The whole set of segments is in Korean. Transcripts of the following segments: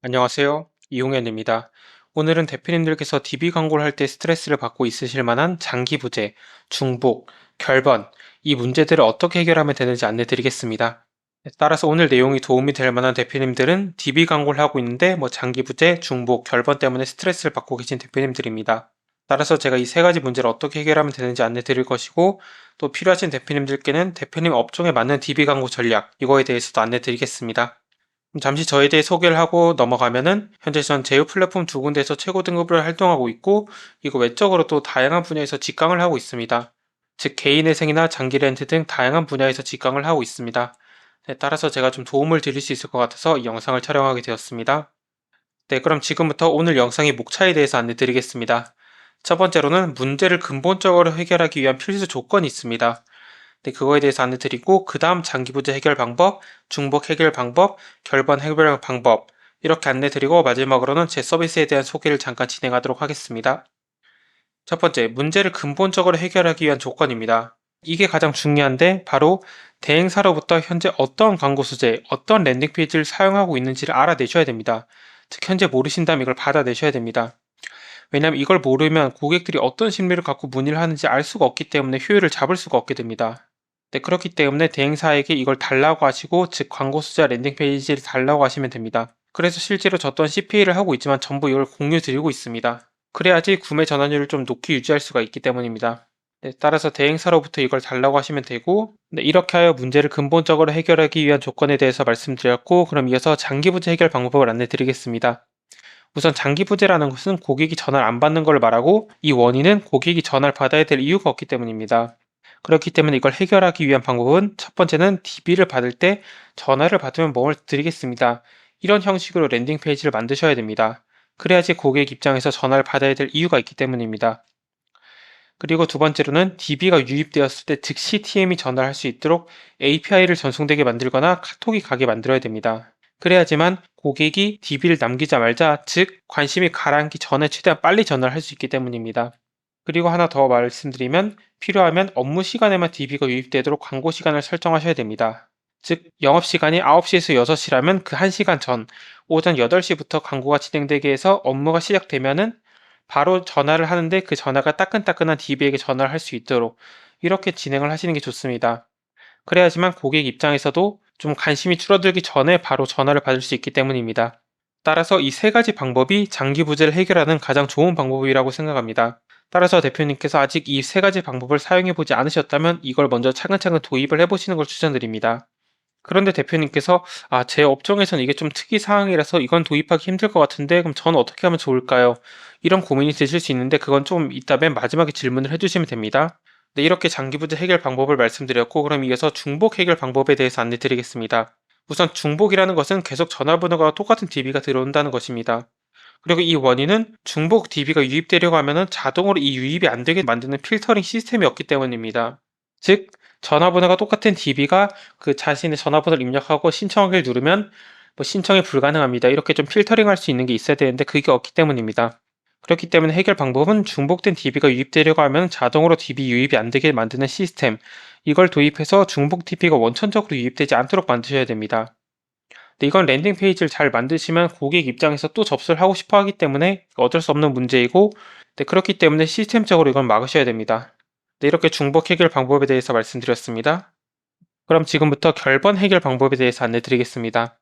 안녕하세요. 이용현입니다. 오늘은 대표님들께서 DB 광고를 할 때 스트레스를 받고 있으실 만한 장기 부재, 중복, 결번, 이 문제들을 어떻게 해결하면 되는지 안내 드리겠습니다. 따라서 오늘 내용이 도움이 될 만한 대표님들은 DB 광고를 하고 있는데 장기 부재, 중복, 결번 때문에 스트레스를 받고 계신 대표님들입니다. 따라서 제가 이 세 가지 문제를 어떻게 해결하면 되는지 안내 드릴 것이고, 또 필요하신 대표님들께는 대표님 업종에 맞는 DB 광고 전략, 이거에 대해서도 안내 드리겠습니다. 잠시 저에 대해 소개를 하고 넘어가면은 현재 전 제휴 플랫폼 두 군데에서 최고 등급으로 활동하고 있고, 이거 외적으로 또 다양한 분야에서 직강을 하고 있습니다. 즉 개인회생이나 장기 렌트 등 다양한 분야에서 직강을 하고 있습니다. 네, 따라서 제가 좀 도움을 드릴 수 있을 것 같아서 이 영상을 촬영하게 되었습니다. 네, 그럼 지금부터 오늘 영상의 목차에 대해서 안내 드리겠습니다. 첫 번째로는 문제를 근본적으로 해결하기 위한 필수 조건이 있습니다. 네, 그거에 대해서 안내 드리고, 그 다음 장기부재 해결 방법, 중복 해결 방법, 결번 해결 방법, 이렇게 안내 드리고 마지막으로는 제 서비스에 대한 소개를 잠깐 진행하도록 하겠습니다. 첫 번째, 문제를 근본적으로 해결하기 위한 조건입니다. 이게 가장 중요한데 바로 대행사로부터 현재 어떤 광고 소재, 어떤 랜딩 페이지를 사용하고 있는지를 알아내셔야 됩니다. 즉 현재 모르신다면 이걸 받아내셔야 됩니다. 왜냐하면 이걸 모르면 고객들이 어떤 심리를 갖고 문의를 하는지 알 수가 없기 때문에 효율을 잡을 수가 없게 됩니다. 네, 그렇기 때문에 대행사에게 이걸 달라고 하시고, 즉 광고 소재와 랜딩 페이지를 달라고 하시면 됩니다. 그래서 실제로 저 또한 CPA를 하고 있지만 전부 이걸 공유 드리고 있습니다. 그래야지 구매 전환율을 좀 높게 유지할 수가 있기 때문입니다. 네, 따라서 대행사로부터 이걸 달라고 하시면 되고, 네, 이렇게 하여 문제를 근본적으로 해결하기 위한 조건에 대해서 말씀드렸고, 그럼 이어서 장기부재 해결 방법을 안내 드리겠습니다. 우선 장기부재라는 것은 고객이 전화를 안 받는 걸 말하고, 이 원인은 고객이 전화를 받아야 될 이유가 없기 때문입니다. 그렇기 때문에 이걸 해결하기 위한 방법은 첫 번째는 DB를 받을 때 전화를 받으면 뭘 드리겠습니다. 이런 형식으로 랜딩 페이지를 만드셔야 됩니다. 그래야지 고객 입장에서 전화를 받아야 될 이유가 있기 때문입니다. 그리고 두 번째로는 DB가 유입되었을 때 즉시 TM이 전화를 할 수 있도록 API를 전송되게 만들거나 카톡이 가게 만들어야 됩니다. 그래야지만 고객이 DB를 남기자마자, 즉 관심이 가라앉기 전에 최대한 빨리 전화를 할 수 있기 때문입니다. 그리고 하나 더 말씀드리면, 필요하면 업무 시간에만 DB가 유입되도록 광고 시간을 설정하셔야 됩니다. 즉 영업시간이 9시에서 6시라면 그 1시간 전, 오전 8시부터 광고가 진행되게 해서 업무가 시작되면은 바로 전화를 하는데 그 전화가 따끈따끈한 DB에게 전화를 할 수 있도록 이렇게 진행을 하시는 게 좋습니다. 그래야지만 고객 입장에서도 좀 관심이 줄어들기 전에 바로 전화를 받을 수 있기 때문입니다. 따라서 이 세 가지 방법이 장기 부재를 해결하는 가장 좋은 방법이라고 생각합니다. 따라서 대표님께서 아직 이 세 가지 방법을 사용해 보지 않으셨다면 이걸 먼저 차근차근 도입을 해보시는 걸 추천드립니다. 그런데 대표님께서 제 업종에서는 이게 좀 특이 사항이라서 이건 도입하기 힘들 것 같은데 그럼 저는 어떻게 하면 좋을까요? 이런 고민이 드실 수 있는데 그건 좀 이따 맨 마지막에 질문을 해주시면 됩니다. 네, 이렇게 장기부재 해결 방법을 말씀드렸고, 그럼 이어서 중복 해결 방법에 대해서 안내 드리겠습니다. 우선 중복이라는 것은 계속 전화번호가 똑같은 DB가 들어온다는 것입니다. 그리고 이 원인은 중복 DB가 유입되려고 하면 자동으로 이 유입이 안 되게 만드는 필터링 시스템이 없기 때문입니다. 즉 전화번호가 똑같은 DB가 그 자신의 전화번호를 입력하고 신청하기를 누르면 신청이 불가능합니다. 이렇게 좀 필터링 할 수 있는 게 있어야 되는데 그게 없기 때문입니다. 그렇기 때문에 해결 방법은 중복된 DB가 유입되려고 하면 자동으로 DB 유입이 안 되게 만드는 시스템, 이걸 도입해서 중복 DB가 원천적으로 유입되지 않도록 만드셔야 됩니다. 근데 이건 랜딩 페이지를 잘 만드시면 고객 입장에서 또 접수를 하고 싶어 하기 때문에 어쩔 수 없는 문제이고, 네, 그렇기 때문에 시스템적으로 이건 막으셔야 됩니다. 네, 이렇게 중복 해결 방법에 대해서 말씀드렸습니다. 그럼 지금부터 결번 해결 방법에 대해서 안내 드리겠습니다.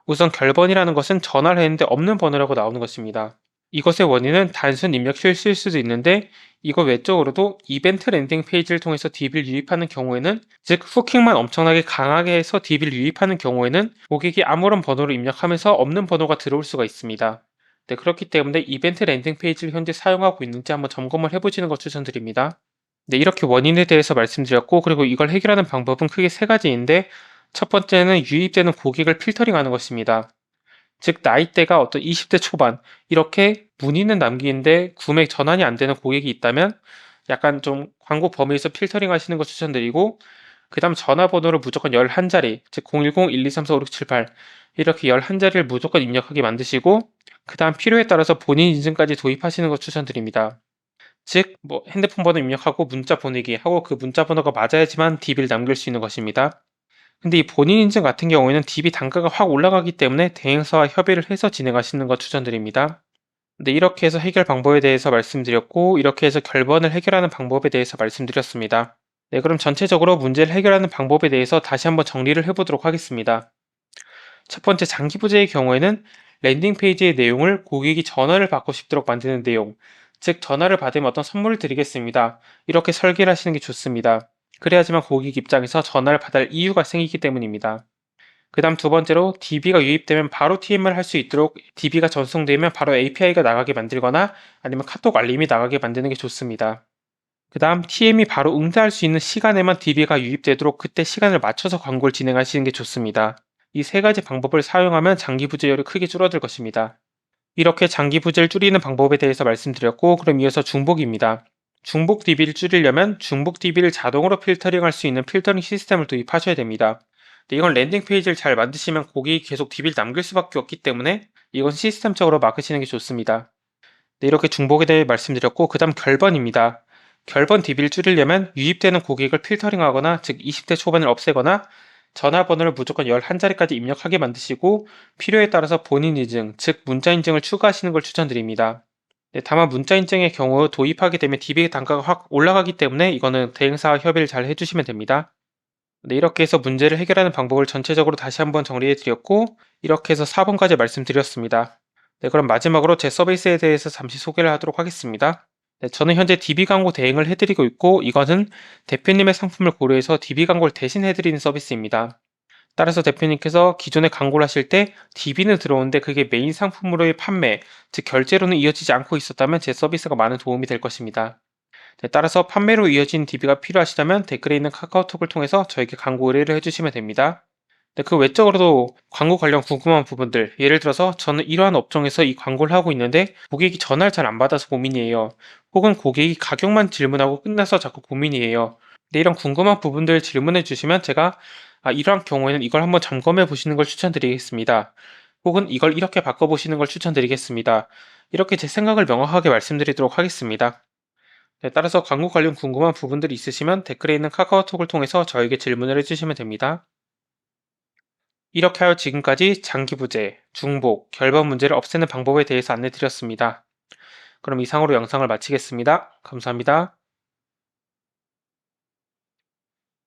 우선 결번이라는 것은 전화를 했는데 없는 번호라고 나오는 것입니다. 이것의 원인은 단순 입력 실수일 수도 있는데, 이거 외적으로도 이벤트 랜딩 페이지를 통해서 DB를 유입하는 경우에는, 즉 후킹만 엄청나게 강하게 해서 DB를 유입하는 경우에는 고객이 아무런 번호를 입력하면서 없는 번호가 들어올 수가 있습니다. 네, 그렇기 때문에 이벤트 랜딩 페이지를 현재 사용하고 있는지 한번 점검을 해보시는 것 추천드립니다. 네, 이렇게 원인에 대해서 말씀드렸고, 그리고 이걸 해결하는 방법은 크게 세 가지인데, 첫 번째는 유입되는 고객을 필터링하는 것입니다. 즉 나이대가 어떤 20대 초반, 이렇게 문의는 남기는데 구매 전환이 안 되는 고객이 있다면 약간 좀 광고 범위에서 필터링 하시는 거 추천드리고, 그 다음 전화번호를 무조건 11자리, 즉 010-123-456778, 이렇게 11자리를 무조건 입력하게 만드시고, 그 다음 필요에 따라서 본인 인증까지 도입하시는 거 추천드립니다. 즉 핸드폰 번호 입력하고 문자 보내기 하고, 그 문자 번호가 맞아야지만 DB를 남길 수 있는 것입니다. 근데 이 본인 인증 같은 경우에는 DB 단가가 확 올라가기 때문에 대행사와 협의를 해서 진행하시는 거 추천드립니다. 네, 이렇게 해서 해결 방법에 대해서 말씀드렸고, 이렇게 해서 결번을 해결하는 방법에 대해서 말씀드렸습니다. 네, 그럼 전체적으로 문제를 해결하는 방법에 대해서 다시 한번 정리를 해보도록 하겠습니다. 첫 번째 장기 부재의 경우에는 랜딩 페이지의 내용을 고객이 전화를 받고 싶도록 만드는 내용, 즉 전화를 받으면 어떤 선물을 드리겠습니다. 이렇게 설계를 하시는 게 좋습니다. 그래야지만 고객 입장에서 전화를 받을 이유가 생기기 때문입니다. 그 다음 두 번째로 DB가 유입되면 바로 TM을 할 수 있도록 DB가 전송되면 바로 API가 나가게 만들거나 아니면 카톡 알림이 나가게 만드는 게 좋습니다. 그 다음 TM이 바로 응대할 수 있는 시간에만 DB가 유입되도록 그때 시간을 맞춰서 광고를 진행하시는 게 좋습니다. 이 세 가지 방법을 사용하면 장기 부재율이 크게 줄어들 것입니다. 이렇게 장기 부재를 줄이는 방법에 대해서 말씀드렸고, 그럼 이어서 중복입니다. 중복 DB를 줄이려면 중복 DB를 자동으로 필터링할 수 있는 필터링 시스템을 도입하셔야 됩니다. 이건 랜딩 페이지를 잘 만드시면 고객이 계속 DB를 남길 수밖에 없기 때문에 이건 시스템적으로 막으시는 게 좋습니다. 네, 이렇게 중복에 대해 말씀드렸고, 그 다음 결번입니다. 결번 DB를 줄이려면 유입되는 고객을 필터링하거나, 즉 20대 초반을 없애거나 전화번호를 무조건 11자리까지 입력하게 만드시고 필요에 따라서 본인 인증, 즉 문자 인증을 추가하시는 걸 추천드립니다. 네, 다만 문자 인증의 경우 도입하게 되면 DB 단가가 확 올라가기 때문에 이거는 대행사와 협의를 잘 해주시면 됩니다. 네, 이렇게 해서 문제를 해결하는 방법을 전체적으로 다시 한번 정리해 드렸고, 이렇게 해서 4번까지 말씀드렸습니다. 네, 그럼 마지막으로 제 서비스에 대해서 잠시 소개를 하도록 하겠습니다. 네, 저는 현재 DB 광고 대행을 해드리고 있고, 이것은 대표님의 상품을 고려해서 DB 광고를 대신 해드리는 서비스입니다. 따라서 대표님께서 기존에 광고를 하실 때 DB는 들어오는데 그게 메인 상품으로의 판매, 즉 결제로는 이어지지 않고 있었다면 제 서비스가 많은 도움이 될 것입니다. 네, 따라서 판매로 이어진 DB가 필요하시다면 댓글에 있는 카카오톡을 통해서 저에게 광고 의뢰를 해주시면 됩니다. 네, 그 외적으로도 광고 관련 궁금한 부분들, 예를 들어서 저는 이러한 업종에서 이 광고를 하고 있는데 고객이 전화를 잘 안 받아서 고민이에요. 혹은 고객이 가격만 질문하고 끝나서 자꾸 고민이에요. 네, 이런 궁금한 부분들 질문해 주시면 제가 이러한 경우에는 이걸 한번 점검해 보시는 걸 추천드리겠습니다. 혹은 이걸 이렇게 바꿔보시는 걸 추천드리겠습니다. 이렇게 제 생각을 명확하게 말씀드리도록 하겠습니다. 네, 따라서 광고 관련 궁금한 부분들이 있으시면 댓글에 있는 카카오톡을 통해서 저에게 질문을 해주시면 됩니다. 이렇게 하여 지금까지 장기 부재, 중복, 결번 문제를 없애는 방법에 대해서 안내 드렸습니다. 그럼 이상으로 영상을 마치겠습니다. 감사합니다.